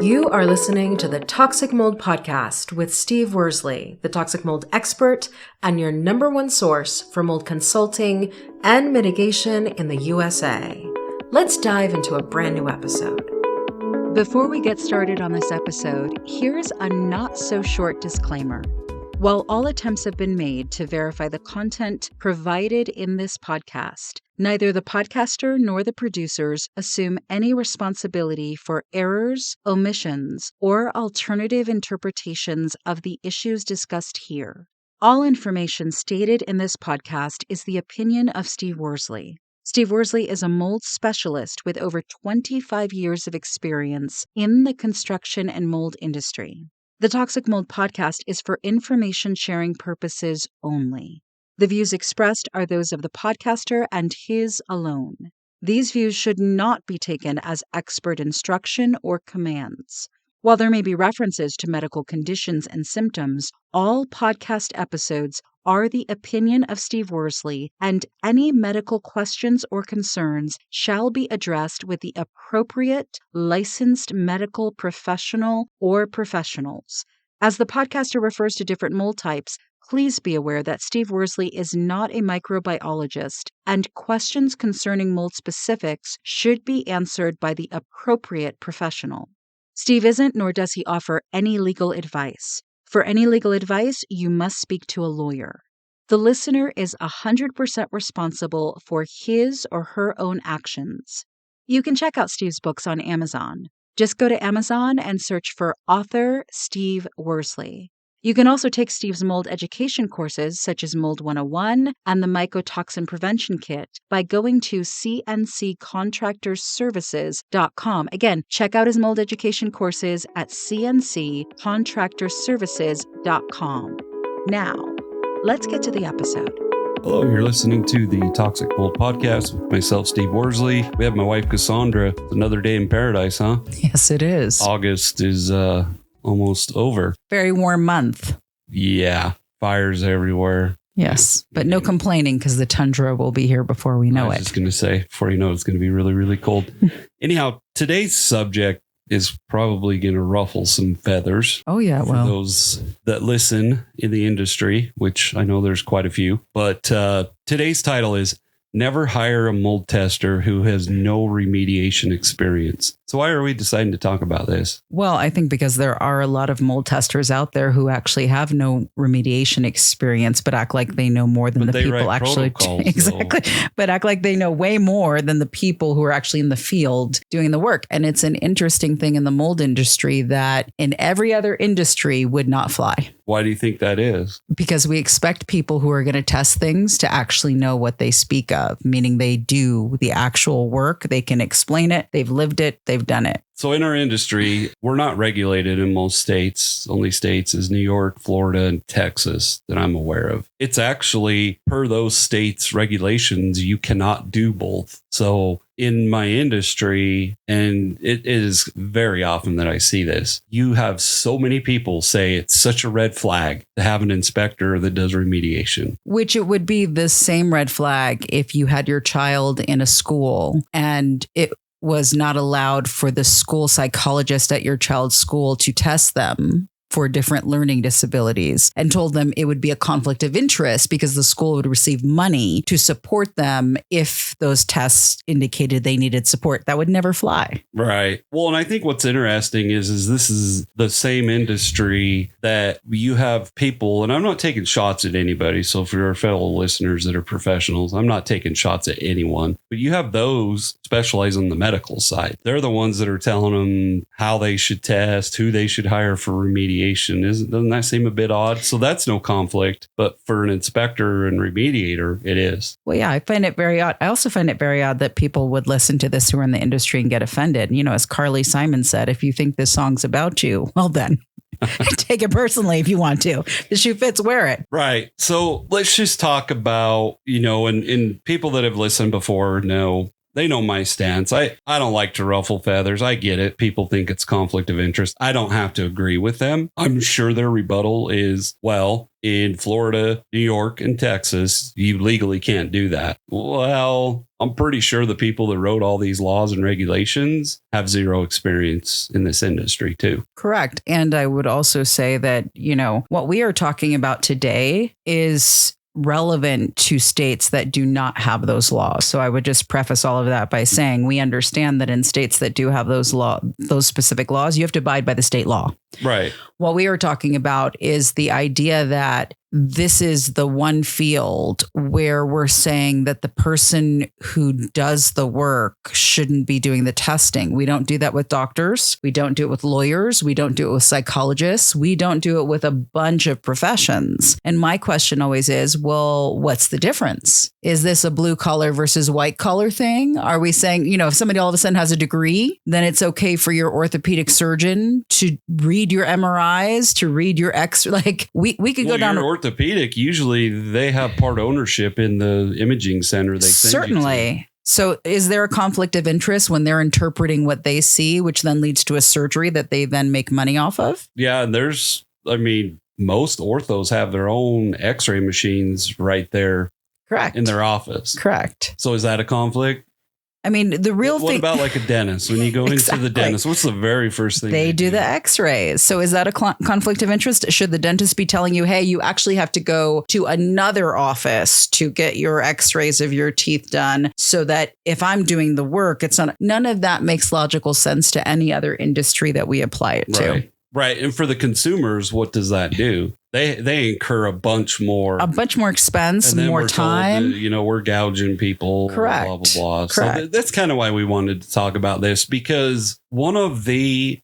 You are listening to the Toxic Mold Podcast with Steve Worsley, the toxic mold expert and your number one source for mold consulting and mitigation in the USA. Let's dive into a brand new episode. Before we get started on this episode, here's a not-so-short disclaimer. While all attempts have been made to verify the content provided in this podcast, neither the podcaster nor the producers assume any responsibility for errors, omissions, or alternative interpretations of the issues discussed here. All information stated in this podcast is the opinion of Steve Worsley. Steve Worsley is a mold specialist with over 25 years of experience in the construction and mold industry. The Toxic Mold Podcast is for information sharing purposes only. The views expressed are those of the podcaster and his alone. These views should not be taken as expert instruction or commands. While there may be references to medical conditions and symptoms, all podcast episodes are the opinion of Steve Worsley, and any medical questions or concerns shall be addressed with the appropriate licensed medical professional or professionals. As the podcaster refers to different mold types, please be aware that Steve Worsley is not a microbiologist, and questions concerning mold specifics should be answered by the appropriate professional. Steve isn't, nor does he offer any legal advice. For any legal advice, you must speak to a lawyer. The listener is 100% responsible for his or her own actions. You can check out Steve's books on Amazon. Just go to Amazon and search for author Steve Worsley. You can also take Steve's mold education courses, such as Mold 101 and the Mycotoxin Prevention Kit, by going to cnccontractorservices.com. Again, check out his mold education courses at cnccontractorservices.com. Now, let's get to the episode. Hello, you're listening to the Toxic Mold Podcast with myself, Steve Worsley. We have my wife, Cassandra. It's another day in paradise, huh? Yes, it is. August is almost over. Very warm month. Yeah, fires everywhere. Yes, but no complaining because the tundra will be here before we know it. I was just going to say, before you know it, it's going to be really, really cold. Anyhow, today's subject is probably going to ruffle some feathers. Oh, yeah. For those that listen in the industry, which I know there's quite a few. But today's title is Never Hire a Mold Tester Who Has No Remediation Experience. So why are we deciding to talk about this? Well, I think because there are a lot of mold testers out there who actually have no remediation experience, but act like they know more than the people actually. Exactly. But act like they know way more than the people who are actually in the field doing the work. And it's an interesting thing in the mold industry that in every other industry would not fly. Why do you think that is? Because we expect people who are going to test things to actually know what they speak of, meaning they do the actual work. They can explain it. They've lived it. They've done it. So in our industry, we're not regulated in most states. Only states is New York, Florida, and Texas that I'm aware of. It's actually per those states' regulations, you cannot do both. So in my industry, and it is very often that I see this, you have so many people say it's such a red flag to have an inspector that does remediation. Which it would be the same red flag if you had your child in a school and it was not allowed for the school psychologist at your child's school to test them for different learning disabilities and told them it would be a conflict of interest because the school would receive money to support them if those tests indicated they needed support. That would never fly. Right. Well, and I think what's interesting is this is the same industry that you have people, and I'm not taking shots at anybody. So for our fellow listeners that are professionals, I'm not taking shots at anyone, but you have those specialize on the medical side. They're the ones that are telling them how they should test, who they should hire for remediation. Doesn't that seem a bit odd? So that's no conflict, but for an inspector and remediator, it is. Well, yeah, I find it very odd. I also find it very odd that people would listen to this who are in the industry and get offended. You know, as Carly Simon said, if you think this song's about you, well then, take it personally if you want to. The shoe fits, wear it. Right. So let's just talk about, and people that have listened before know They know my stance. I don't like to ruffle feathers. I get it. People think it's conflict of interest. I don't have to agree with them. I'm sure their rebuttal is, well, in Florida, New York, and Texas, you legally can't do that. Well, I'm pretty sure the people that wrote all these laws and regulations have zero experience in this industry too. Correct. And I would also say that, what we are talking about today is relevant to states that do not have those laws. So I would just preface all of that by saying we understand that in states that do have those specific laws, you have to abide by the state law. Right. What we are talking about is the idea that this is the one field where we're saying that the person who does the work shouldn't be doing the testing. We don't do that with doctors. We don't do it with lawyers. We don't do it with psychologists. We don't do it with a bunch of professions. And my question always is, well, what's the difference? Is this a blue collar versus white collar thing? Are we saying, if somebody all of a sudden has a degree, then it's okay for your orthopedic surgeon to read your MRIs, to read your X? Like we could go down. Orthopedic, usually they have part ownership in the imaging center. They certainly. So is there a conflict of interest when they're interpreting what they see, which then leads to a surgery that they then make money off of? Yeah. And most orthos have their own x-ray machines right there. Correct. In their office. Correct. So is that a conflict? I mean, the real thing. What about like a dentist? When you go exactly. into the dentist, what's the very first thing they do? The x-rays. So is that a conflict of interest? Should the dentist be telling you, hey, you actually have to go to another office to get your x-rays of your teeth done so that if I'm doing the work, it's not. None of that makes logical sense to any other industry that we apply it to. Right. And for the consumers, what does that do? They incur a bunch more expense, more time. That, we're gouging people. Correct. Blah, blah, blah. Correct. So that's kind of why we wanted to talk about this, because one of the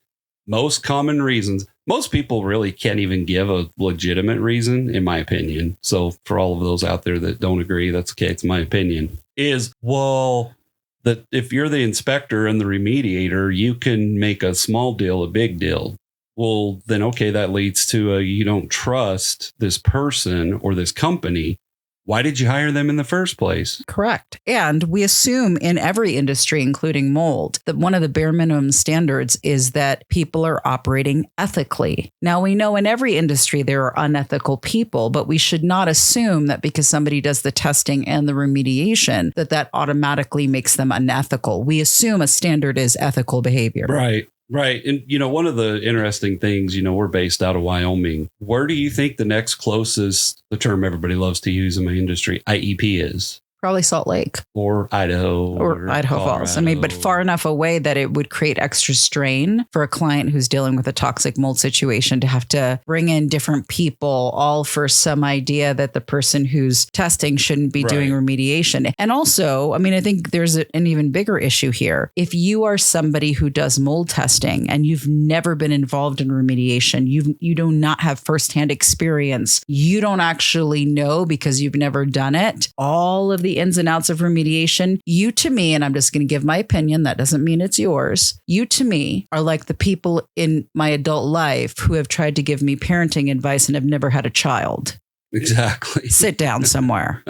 most common reasons, most people really can't even give a legitimate reason, in my opinion. So for all of those out there that don't agree, that's okay. It's my opinion. Is, well, that if you're the inspector and the remediator, you can make a small deal a big deal. Well, then, okay, that leads to you don't trust this person or this company. Why did you hire them in the first place? Correct. And we assume in every industry, including mold, that one of the bare minimum standards is that people are operating ethically. Now, we know in every industry there are unethical people, but we should not assume that because somebody does the testing and the remediation, that automatically makes them unethical. We assume a standard is ethical behavior. Right. Right. And, one of the interesting things, we're based out of Wyoming. Where do you think the next closest, the term everybody loves to use in my industry, IEP is? Probably Salt Lake. Or Idaho. Or Idaho Falls. But far enough away that it would create extra strain for a client who's dealing with a toxic mold situation to have to bring in different people, all for some idea that the person who's testing shouldn't be doing remediation. And also, I think there's an even bigger issue here. If you are somebody who does mold testing and you've never been involved in remediation, you do not have firsthand experience, you don't actually know because you've never done it, all of the ins and outs of remediation, you to me, and I'm just going to give my opinion, that doesn't mean it's yours, you to me are like the people in my adult life who have tried to give me parenting advice and have never had a child. Exactly. Sit down somewhere.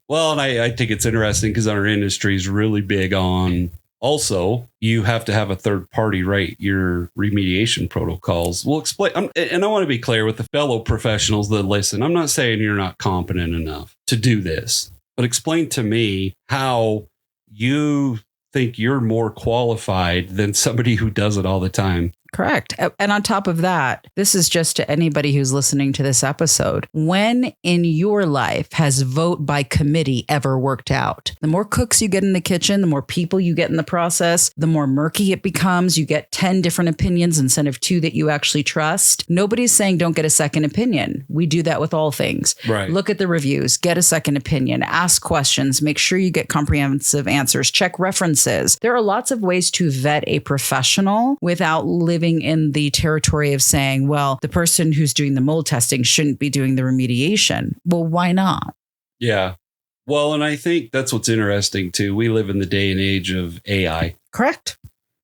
Well, and I think it's interesting because our industry is really big on, also, you have to have a third party write your remediation protocols. We'll explain. And I want to be clear with the fellow professionals that listen. I'm not saying you're not competent enough to do this. But explain to me how you think you're more qualified than somebody who does it all the time. Correct. And on top of that, this is just to anybody who's listening to this episode. When in your life has vote by committee ever worked out? The more cooks you get in the kitchen, the more people you get in the process, the more murky it becomes. You get 10 different opinions instead of 2 that you actually trust. Nobody's saying don't get a second opinion. We do that with all things. Right. Look at the reviews, get a second opinion, ask questions, make sure you get comprehensive answers, check references. There are lots of ways to vet a professional without living in the territory of saying, well, the person who's doing the mold testing shouldn't be doing the remediation. Well, why not? Yeah. Well, and I think that's what's interesting too. We live in the day and age of AI. Correct.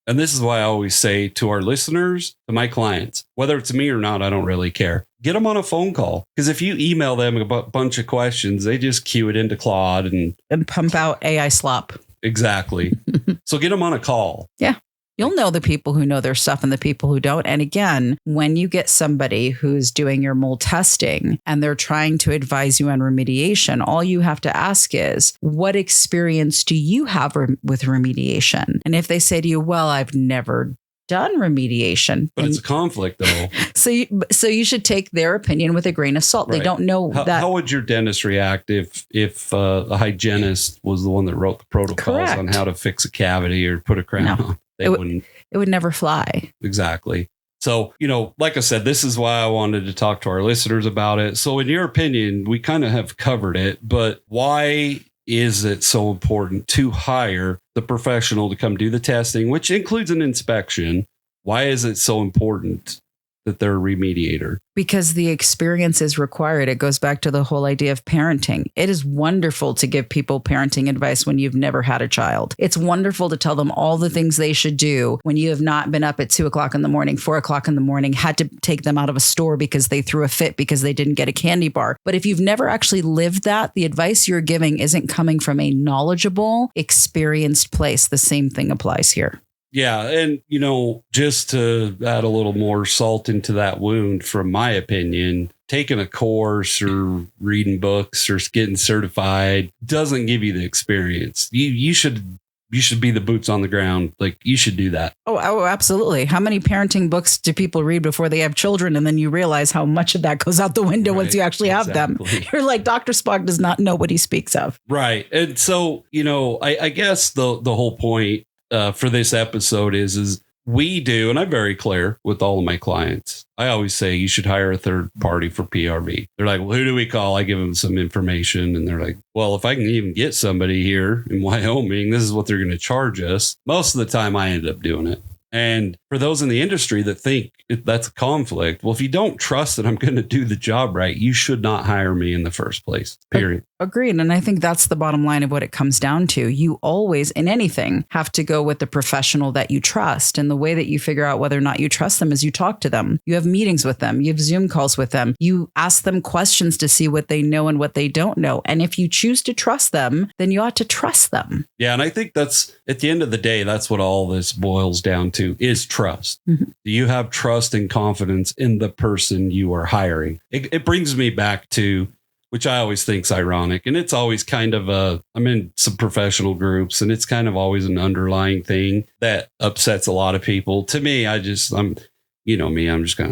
And this is why I always say to our listeners, to my clients, whether it's me or not, I don't really care. Get them on a phone call. Because if you email them a bunch of questions, they just cue it into Claude and pump out AI slop. exactly. So get them on a call. Yeah. You'll know the people who know their stuff and the people who don't. And again, when you get somebody who's doing your mold testing and they're trying to advise you on remediation, all you have to ask is, what experience do you have with remediation? And if they say to you, well, I've never done remediation. But it's a conflict, though. So you should take their opinion with a grain of salt. Right. They don't know that. How would your dentist react if a hygienist was the one that wrote the protocols on how to fix a cavity or put a crown on? They wouldn't. It would never fly. Exactly. So, like I said, this is why I wanted to talk to our listeners about it. So in your opinion, we kind of have covered it, but why is it so important to hire the professional to come do the testing, which includes an inspection? Why is it so important that they're a remediator? Because the experience is required. It goes back to the whole idea of parenting. It is wonderful to give people parenting advice when you've never had a child. It's wonderful to tell them all the things they should do when you have not been up at 2:00 in the morning, 4:00 in the morning, had to take them out of a store because they threw a fit because they didn't get a candy bar. But if you've never actually lived that, the advice you're giving isn't coming from a knowledgeable, experienced place. The same thing applies here. Yeah. And, just to add a little more salt into that wound, from my opinion, taking a course or reading books or getting certified doesn't give you the experience. You should be the boots on the ground. Like, you should do that. Oh, absolutely. How many parenting books do people read before they have children? And then you realize how much of that goes out the window once you actually have them. You're like, Dr. Spock does not know what he speaks of. Right. And so, I guess the whole point for this episode is we do, and I'm very clear with all of my clients. I always say you should hire a third party for PRV. They're like, well, who do we call? I give them some information, and they're like, well, if I can even get somebody here in Wyoming, this is what they're going to charge us. Most of the time I end up doing it. And for those in the industry that think that's a conflict, well, if you don't trust that I'm going to do the job right, you should not hire me in the first place, period. Agreed. And I think that's the bottom line of what it comes down to. You always, in anything, have to go with the professional that you trust. And the way that you figure out whether or not you trust them is you talk to them. You have meetings with them. You have Zoom calls with them. You ask them questions to see what they know and what they don't know. And if you choose to trust them, then you ought to trust them. Yeah. And I think that's, at the end of the day, that's what all this boils down to, is trust. Mm-hmm. Do you have trust and confidence in the person you are hiring? It brings me back to, which I always think is ironic. And it's always kind of I'm in some professional groups, and it's kind of always an underlying thing that upsets a lot of people. To me, I'm just kind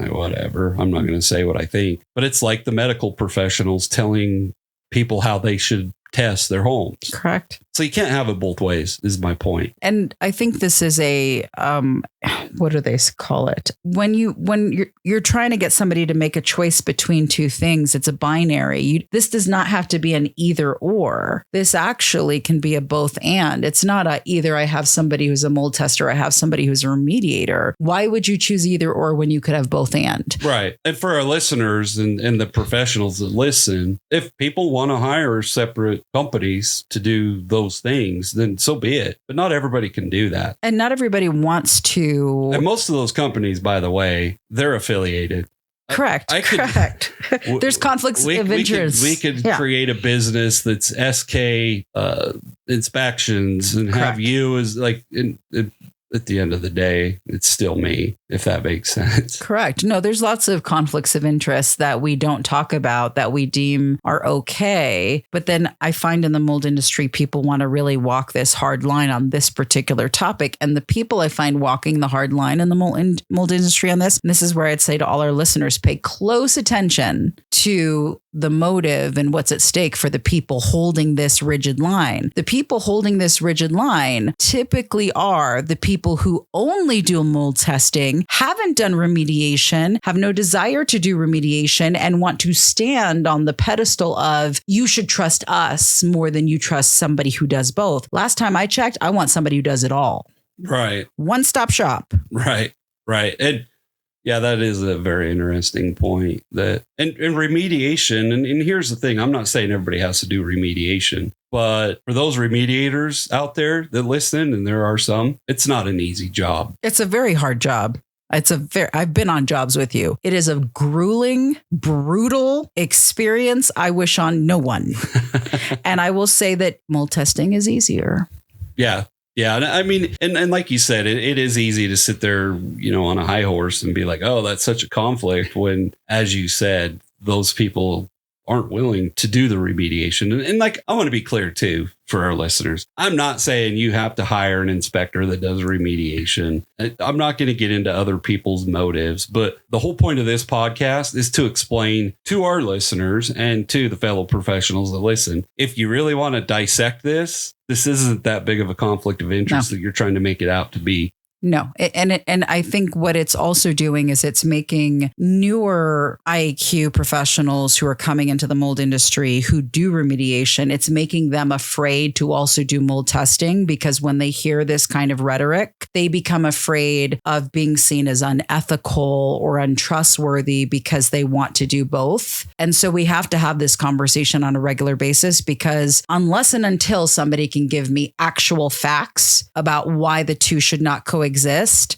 of whatever. I'm not going to say what I think. But it's like the medical professionals telling people how they should test their homes. Correct. So you can't have it both ways, is my point. And I think this is a, what do they call it? When you're trying to get somebody to make a choice between two things, it's a binary. This does not have to be an either or. This actually can be a both and. It's not a either I have somebody who's a mold tester, I have somebody who's a remediator. Why would you choose either or when you could have both and? Right. And for our listeners and the professionals that listen, if people want to hire separate companies to do those things, then so be it. But not everybody can do that. And not everybody wants to. And most of those companies, by the way, they're affiliated. Correct. Correct. There's conflicts of interest. We could create a business that's SK inspections and have you as like at the end of the day, it's still me, if that makes sense. Correct. No, there's lots of conflicts of interest that we don't talk about that we deem are okay. But then I find in the mold industry, people want to really walk this hard line on this particular topic. And the people I find walking the hard line in the mold industry on this, and this is where I'd say to all our listeners, pay close attention to the motive and what's at stake for the people holding this rigid line. The people holding this rigid line typically are the people who only do mold testing, haven't done remediation, have no desire to do remediation, and want to stand on the pedestal of you should trust us more than you trust somebody who does both. Last time I checked, I want somebody who does it all. Right. One-stop shop. Right. And yeah, that is a very interesting point. That and remediation, and here's the thing, I'm not saying everybody has to do remediation, but for those remediators out there that listen, and there are some, it's not an easy job. It's a very hard job. I've been on jobs with you. It is a grueling, brutal experience I wish on no one. And I will say that mold testing is easier. Yeah. Yeah. And I mean, and like you said, it is easy to sit there, on a high horse and be like, oh, that's such a conflict when, as you said, those people aren't willing to do the remediation. And like, I want to be clear too, for our listeners. I'm not saying you have to hire an inspector that does remediation. I'm not going to get into other people's motives, but the whole point of this podcast is to explain to our listeners and to the fellow professionals that listen, if you really want to dissect this isn't that big of a conflict of interest that you're trying to make it out to be. No. And I think what it's also doing is it's making newer IAQ professionals who are coming into the mold industry who do remediation, it's making them afraid to also do mold testing, because when they hear this kind of rhetoric, they become afraid of being seen as unethical or untrustworthy because they want to do both. And so we have to have this conversation on a regular basis, because unless and until somebody can give me actual facts about why the two should not coexist,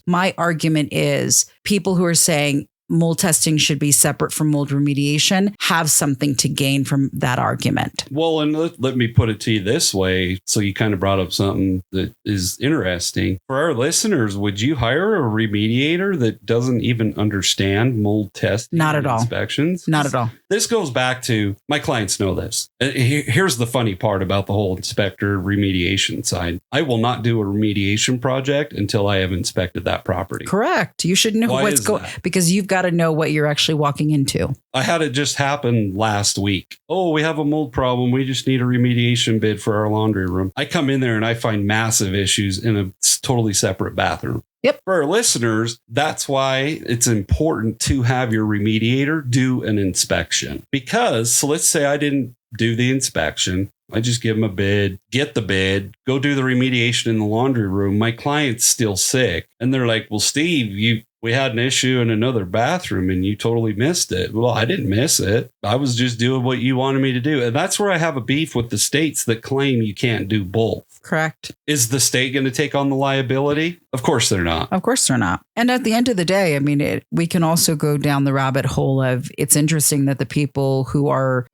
my argument is people who are saying mold testing should be separate from mold remediation have something to gain from that argument. Well, and let me put it to you this way. So you kind of brought up something that is interesting. For our listeners, would you hire a remediator that doesn't even understand mold testing? Not at all. Inspections? Not at all. This goes back to, my clients know this. Here's the funny part about the whole inspector remediation side. I will not do a remediation project until I have inspected that property. Correct. You should know what's going, because you've got to know what you're actually walking into. I had it just happen last week. Oh, we have a mold problem. We just need a remediation bid for our laundry room. I come in there and I find massive issues in a totally separate bathroom. Yep. For our listeners, that's why it's important to have your remediator do an inspection. Because, so let's say I didn't do the inspection. I just give them a bid, get the bid, go do the remediation in the laundry room. My client's still sick. And they're like, well, Steve, we had an issue in another bathroom and you totally missed it. Well, I didn't miss it. I was just doing what you wanted me to do. And that's where I have a beef with the states that claim you can't do both. Correct. Is the state going to take on the liability? Of course they're not. Of course they're not. And at the end of the day, I mean, we can also go down the rabbit hole of, it's interesting that the people who are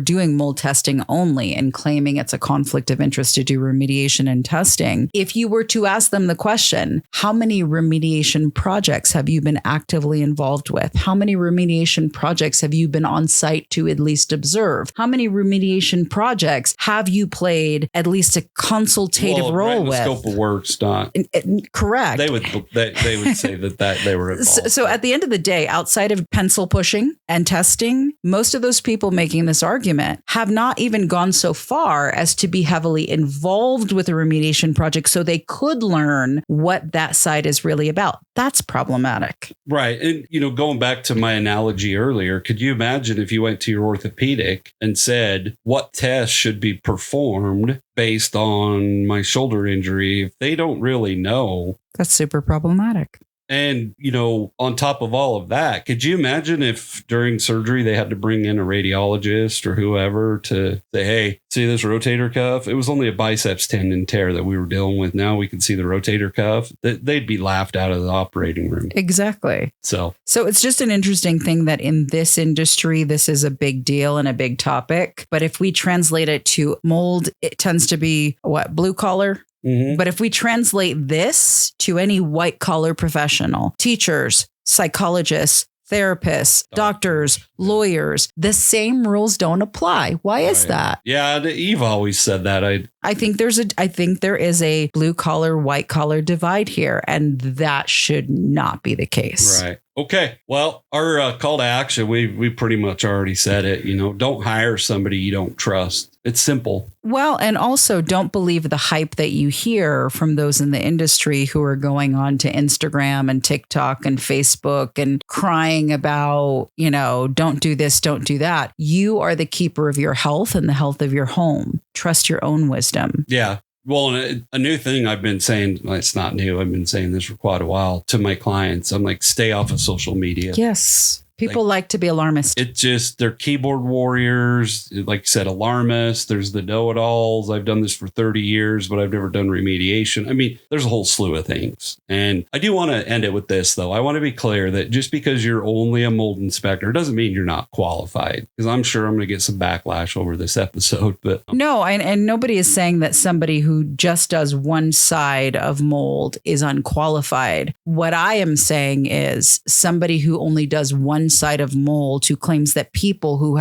doing mold testing only and claiming it's a conflict of interest to do remediation and testing, if you were to ask them the question, how many remediation projects have you been actively involved with? How many remediation projects have you been on site to at least observe? How many remediation projects have you played at least a consultative role with? Scope of work's not. Correct. They would say that they were involved. So at the end of the day, outside of pencil pushing and testing, most of those people making this argument have not even gone so far as to be heavily involved with a remediation project so they could learn what that side is really about. That's problematic. Right. And, going back to my analogy earlier, could you imagine if you went to your orthopedic and said, what tests should be performed based on my shoulder injury, if they don't really know? That's super problematic. And, on top of all of that, could you imagine if during surgery they had to bring in a radiologist or whoever to say, hey, see this rotator cuff? It was only a biceps tendon tear that we were dealing with. Now we can see the rotator cuff. They'd be laughed out of the operating room. Exactly. So it's just an interesting thing that in this industry, this is a big deal and a big topic. But if we translate it to mold, it tends to be blue collar? Mm-hmm. But if we translate this to any white collar professional, teachers, psychologists, therapists, doctors, lawyers, the same rules don't apply. Why is that? Yeah, Eve always said that. I think there is a blue collar, white collar divide here, and that should not be the case. Right. Okay. Well, our call to action, we pretty much already said it. Don't hire somebody you don't trust. It's simple. Well, and also don't believe the hype that you hear from those in the industry who are going on to Instagram and TikTok and Facebook and crying about, don't do this, don't do that. You are the keeper of your health and the health of your home. Trust your own wisdom. Yeah. Well, a new thing I've been saying, it's not new. I've been saying this for quite a while to my clients. I'm like, stay off of social media. Yes. People like to be alarmist. It's just, they're keyboard warriors. Like you said, alarmists. There's the know-it-alls. I've done this for 30 years, but I've never done remediation. I mean, there's a whole slew of things. And I do want to end it with this, though. I want to be clear that just because you're only a mold inspector doesn't mean you're not qualified. Because I'm sure I'm going to get some backlash over this episode. But no, and nobody is saying that somebody who just does one side of mold is unqualified. What I am saying is somebody who only does one side of mold, who claims that people who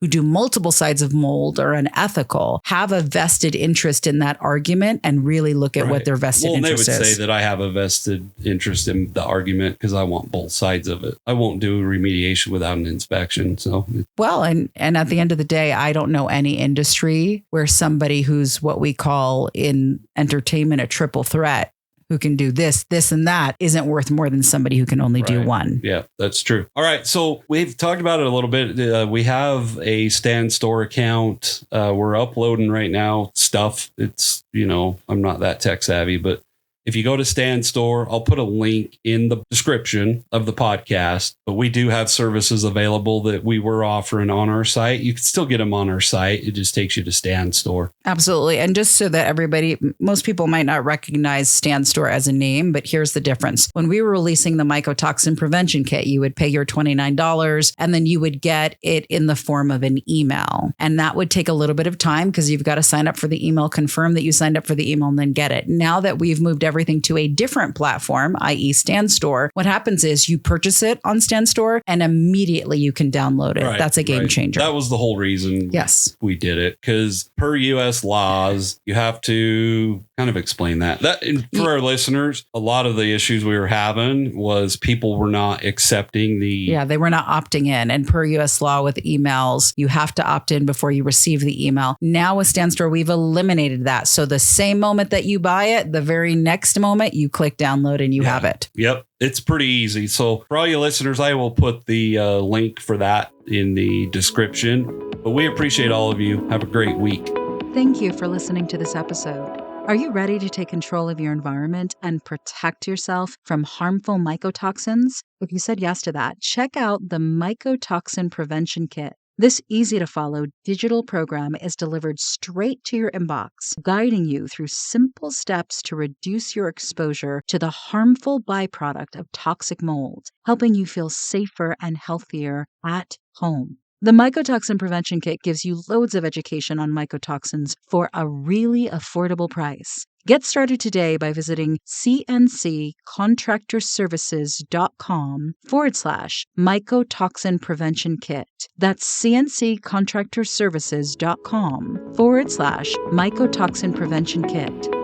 do multiple sides of mold are unethical, have a vested interest in that argument and really look at what their vested interest is. They would say that I have a vested interest in the argument because I want both sides of it. I won't do remediation without an inspection. So, well, and at the end of the day, I don't know any industry where somebody who's what we call in entertainment a triple threat, who can do this, and that, isn't worth more than somebody who can only do one. Yeah, that's true. All right. So we've talked about it a little bit. We have a Stand Store account. We're uploading right now stuff. It's, I'm not that tech savvy, but if you go to Stand Store, I'll put a link in the description of the podcast, but we do have services available that we were offering on our site. You can still get them on our site. It just takes you to Stand Store. Absolutely. And just so that most people might not recognize Stand Store as a name, but here's the difference. When we were releasing the mycotoxin prevention kit, you would pay your $29 and then you would get it in the form of an email. And that would take a little bit of time because you've got to sign up for the email, confirm that you signed up for the email, and then get it. Now that we've moved everything to a different platform, i.e. Stand Store, what happens is you purchase it on Stand Store and immediately you can download it. Right, that's a game changer. That was the whole reason we did it, because per U.S. laws, you have to kind of explain that. For our listeners, a lot of the issues we were having was people were not accepting they were not opting in. And per U.S. law with emails, you have to opt in before you receive the email. Now with Stand Store, we've eliminated that. So the same moment that you buy it, the very next moment you click download and you have it. Yep. It's pretty easy. So for all you listeners, I will put the link for that in the description. But we appreciate all of you. Have a great week. Thank you for listening to this episode. Are you ready to take control of your environment and protect yourself from harmful mycotoxins? If you said yes to that, check out the Mycotoxin Prevention Kit. This easy-to-follow digital program is delivered straight to your inbox, guiding you through simple steps to reduce your exposure to the harmful byproduct of toxic mold, helping you feel safer and healthier at home. The Mycotoxin Prevention Kit gives you loads of education on mycotoxins for a really affordable price. Get started today by visiting cnccontractorservices.com/mycotoxin prevention kit. That's cnccontractorservices.com/mycotoxin prevention kit.